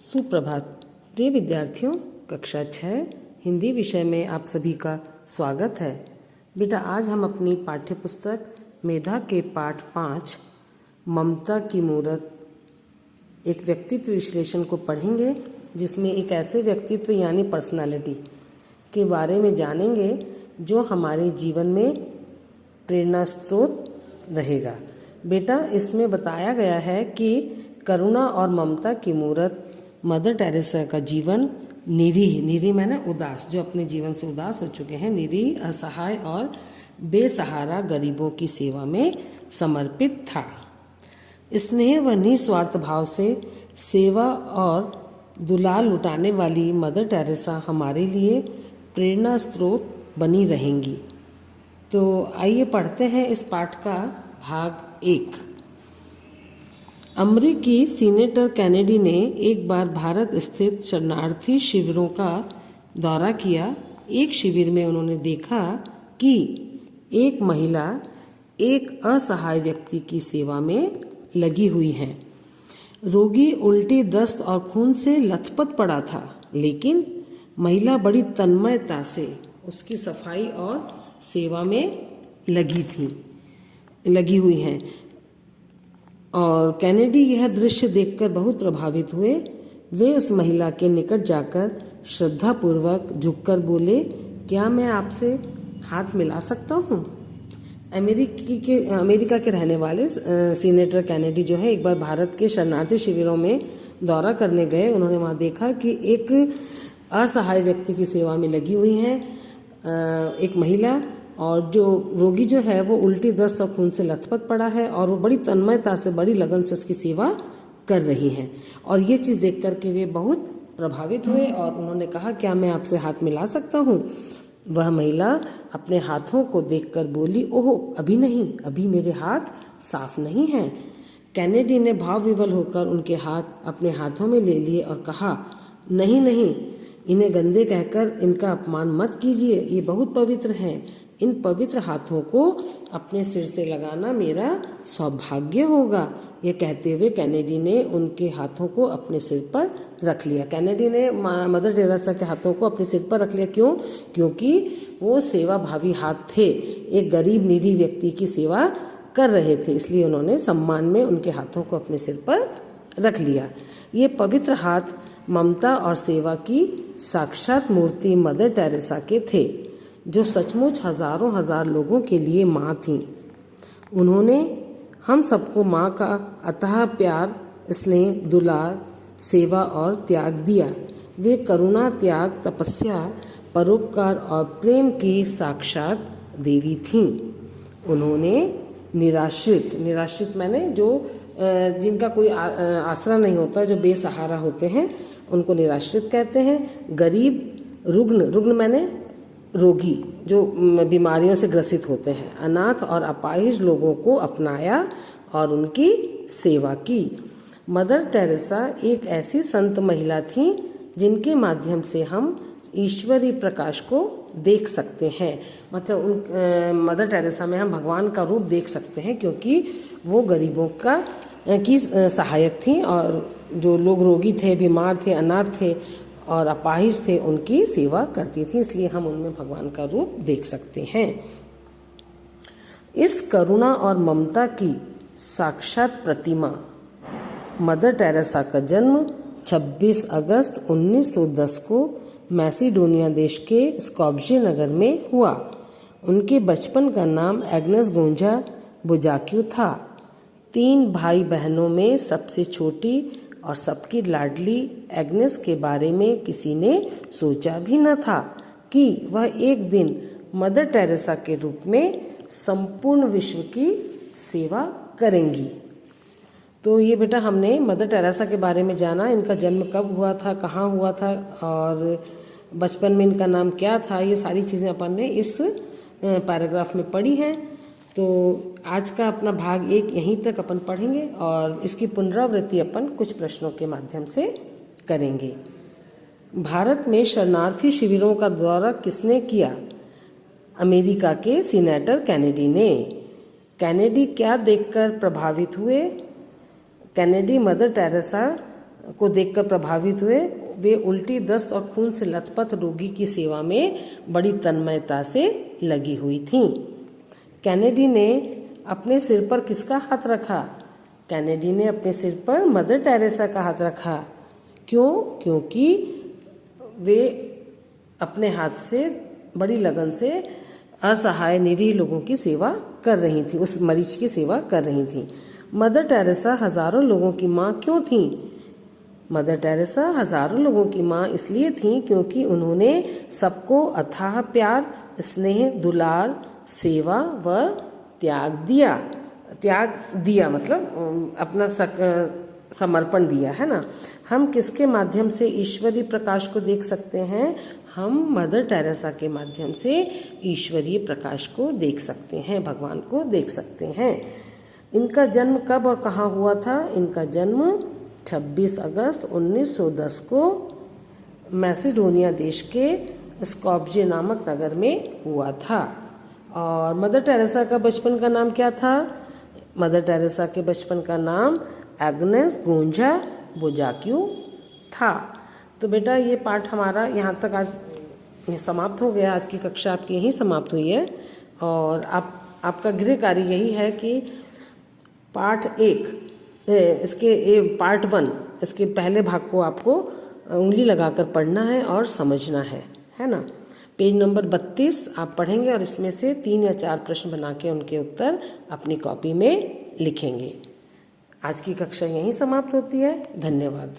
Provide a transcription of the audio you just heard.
सुप्रभात प्रिय विद्यार्थियों, कक्षा 6 हिंदी विषय में आप सभी का स्वागत है। बेटा, आज हम अपनी पाठ्य पुस्तक मेधा के पाठ 5 ममता की मूरत एक व्यक्तित्व विश्लेषण को पढ़ेंगे, जिसमें एक ऐसे व्यक्तित्व यानी पर्सनालिटी के बारे में जानेंगे जो हमारे जीवन में प्रेरणा स्रोत रहेगा। बेटा, इसमें बताया गया है कि करुणा और ममता की मूरत मदर टेरेसा का जीवन निरीह मैंने उदास, जो अपने जीवन से उदास हो चुके हैं, निरीह, असहाय और बेसहारा गरीबों की सेवा में समर्पित था। स्नेह व निस्वार्थ भाव से सेवा और दुलार लुटाने वाली मदर टेरेसा हमारे लिए प्रेरणा स्रोत बनी रहेंगी। तो आइए पढ़ते हैं इस पाठ का भाग 1। अमेरिकी सीनेटर कैनेडी ने एक बार भारत स्थित शरणार्थी शिविरों का दौरा किया। एक शिविर में उन्होंने देखा कि एक महिला एक असहाय व्यक्ति की सेवा में लगी हुई है। रोगी उल्टी, दस्त और खून से लथपथ पड़ा था, लेकिन महिला बड़ी तन्मयता से उसकी सफाई और सेवा में लगी हुई है। और कैनेडी यह दृश्य देखकर बहुत प्रभावित हुए। वे उस महिला के निकट जाकर श्रद्धापूर्वक झुककर बोले, क्या मैं आपसे हाथ मिला सकता हूँ? अमेरिका के रहने वाले सीनेटर कैनेडी जो है, एक बार भारत के शरणार्थी शिविरों में दौरा करने गए। उन्होंने वहाँ देखा कि एक असहाय व्यक्ति की सेवा में लगी हुई है एक महिला, और जो रोगी जो है वो उल्टी, दस्त और खून से लथपथ पड़ा है, और वो बड़ी तन्मयता से, बड़ी लगन से उसकी सेवा कर रही हैं। और ये चीज़ देख करके वे बहुत प्रभावित हुए और उन्होंने कहा, क्या मैं आपसे हाथ मिला सकता हूँ? वह महिला अपने हाथों को देखकर बोली, ओह अभी नहीं, अभी मेरे हाथ साफ नहीं हैं। कैनेडी ने भाव विवल होकर उनके हाथ अपने हाथों में ले लिए और कहा, नहीं नहीं, इन्हें गंदे कहकर इनका अपमान मत कीजिए, ये बहुत पवित्र हैं। इन पवित्र हाथों को अपने सिर से लगाना मेरा सौभाग्य होगा। ये कहते हुए कैनेडी ने उनके हाथों को अपने सिर पर रख लिया। कैनेडी ने मदर टेरेसा के हाथों को अपने सिर पर रख लिया। क्यों? क्योंकि वो सेवा भावी हाथ थे, एक गरीब निरीह व्यक्ति की सेवा कर रहे थे, इसलिए उन्होंने सम्मान में उनके हाथों को अपने सिर पर रख लिया। ये पवित्र हाथ ममता और सेवा की साक्षात मूर्ति मदर टेरेसा के थे, जो सचमुच हजारों हजार लोगों के लिए माँ थीं। उन्होंने हम सबको माँ का अथाह प्यार, स्नेह, दुलार, सेवा और त्याग दिया। वे करुणा, त्याग, तपस्या, परोपकार और प्रेम की साक्षात देवी थीं। उन्होंने निराश्रित मैंने जो जिनका कोई आसरा नहीं होता, जो बेसहारा होते हैं, उनको निराश्रित कहते हैं। गरीब, रुग्ण मैंने रोगी, जो बीमारियों से ग्रसित होते हैं, अनाथ और अपाहिज लोगों को अपनाया और उनकी सेवा की। मदर टेरेसा एक ऐसी संत महिला थी जिनके माध्यम से हम ईश्वरीय प्रकाश को देख सकते हैं। मतलब मदर टेरेसा में हम भगवान का रूप देख सकते हैं, क्योंकि वो गरीबों की सहायक थी, और जो लोग रोगी थे, बीमार थे, अनाथ थे और अपाहिज थे, उनकी सेवा करती थी, इसलिए हम उनमें भगवान का रूप देख सकते हैं। इस करुणा और ममता की साक्षात प्रतिमा मदर टेरेसा का जन्म 26 अगस्त 1910 को मैसिडोनिया देश के स्कॉप्जे नगर में हुआ। उनके बचपन का नाम एग्नेस गोंजा बुजाक्यू था। 3 भाई बहनों में सबसे छोटी और सबकी लाडली एग्नेस के बारे में किसी ने सोचा भी न था कि वह एक दिन मदर टेरेसा के रूप में संपूर्ण विश्व की सेवा करेंगी। तो ये बेटा, हमने मदर टेरेसा के बारे में जाना, इनका जन्म कब हुआ था, कहाँ हुआ था, और बचपन में इनका नाम क्या था। ये सारी चीज़ें अपन ने इस पैराग्राफ में पढ़ी हैं। तो आज का अपना भाग 1 यहीं तक अपन पढ़ेंगे, और इसकी पुनरावृत्ति अपन कुछ प्रश्नों के माध्यम से करेंगे। भारत में शरणार्थी शिविरों का दौरा किसने किया? अमेरिका के सीनेटर कैनेडी ने। कैनेडी क्या देखकर प्रभावित हुए? कैनेडी मदर टेरेसा को देखकर प्रभावित हुए। वे उल्टी, दस्त और खून से लथपथ रोगी की सेवा में बड़ी तन्मयता से लगी हुई थीं। कैनेडी ने अपने सिर पर किसका हाथ रखा? कैनेडी ने अपने सिर पर मदर टेरेसा का हाथ रखा। क्यों? क्योंकि वे अपने हाथ से बड़ी लगन से असहाय निरीह लोगों की सेवा कर रही थी, उस मरीज की सेवा कर रही थी। मदर टेरेसा हजारों लोगों की माँ क्यों थी? मदर टेरेसा हजारों लोगों की माँ इसलिए थी क्योंकि उन्होंने सबको अथाह प्यार, स्नेह, दुलार, सेवा व त्याग दिया मतलब अपना समर्पण दिया, है ना। हम किसके माध्यम से ईश्वरीय प्रकाश को देख सकते हैं? हम मदर टेरेसा के माध्यम से ईश्वरीय प्रकाश को देख सकते हैं, भगवान को देख सकते हैं। इनका जन्म कब और कहाँ हुआ था? इनका जन्म 26 अगस्त 1910 को मैसेडोनिया देश के स्कॉप्जे नामक नगर में हुआ था। और मदर टेरेसा का बचपन का नाम क्या था? मदर टेरेसा के बचपन का नाम एग्नेस गोंजा बोजाक्यू था। तो बेटा ये पाठ हमारा यहाँ तक आज समाप्त हो गया। आज की कक्षा आपकी यहीं समाप्त हुई है। और आपका गृह कार्य यही है कि पार्ट 1 इसके पहले भाग को आपको उंगली लगाकर पढ़ना है और समझना है ना। पेज नंबर 32 आप पढ़ेंगे और इसमें से 3 या 4 प्रश्न बना के उनके उत्तर अपनी कॉपी में लिखेंगे। आज की कक्षा यहीं समाप्त होती है। धन्यवाद।